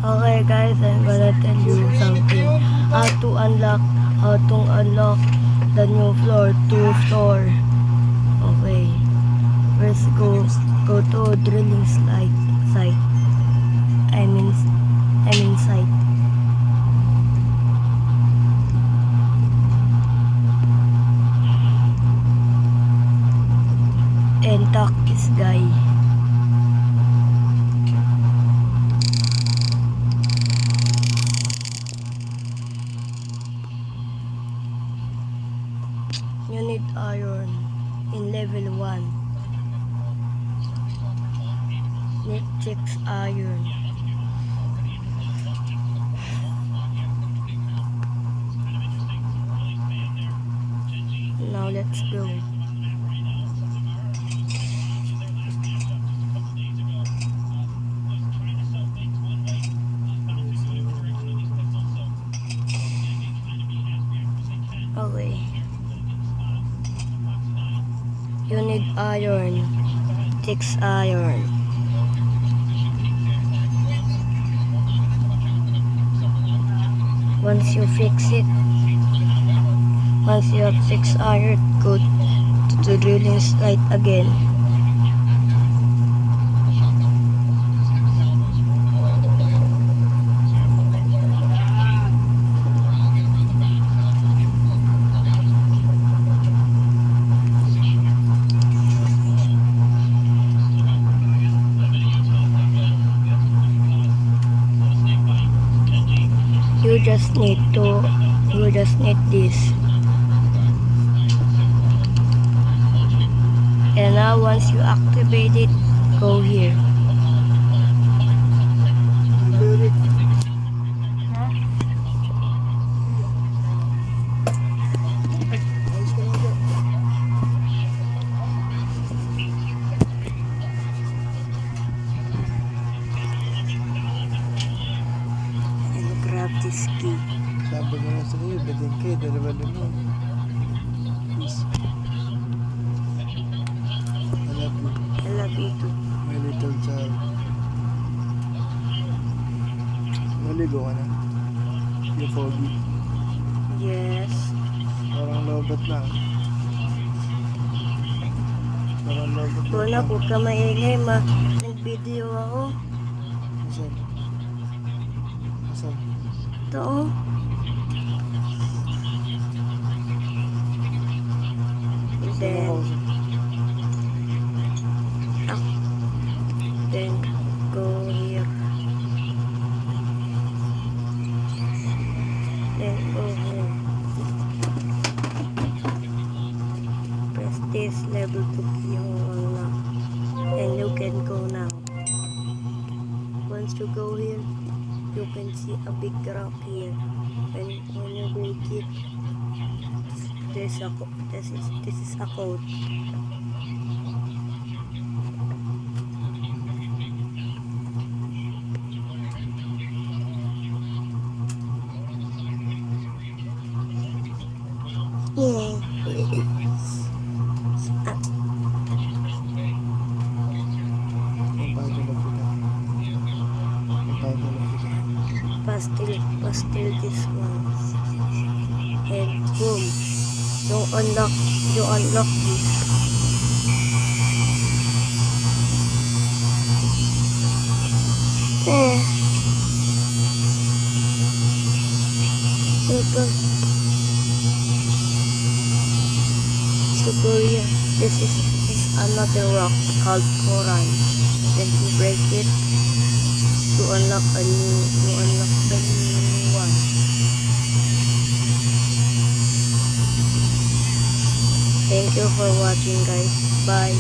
Okay guys, I'm gonna tell you something. How to unlock the new floor, 2 floor. Okay. First go to drilling site. I mean site. And talk this guy. You need iron in level 1. Need 6 iron. Now let's go. Okay. You need iron. 6 iron. Once you have 6 iron, go to the drilling site again. You just need this. And now once you activate it, go here. And grab this key. Sabi ko na sa iyo, badin kayo, dalawa mo. Peace. I love you too. My little child. Naligo ka na. You foggy. Yes. Parang lobat lang. Parang lobat lang. Wala, huwag ka maingay, nag-video ako. Asan? Asan? Ito oh. Then go here. Then go here. Press this level 2 key on, and you can go now. Once you go here, you can see a big rock here. When you break it, this is a code. Yeah. Pastel this one. And boom. You unlock this. Tutorial. This is another rock called coral. Then you break it to unlock the new one. Thank you for watching, guys. Bye.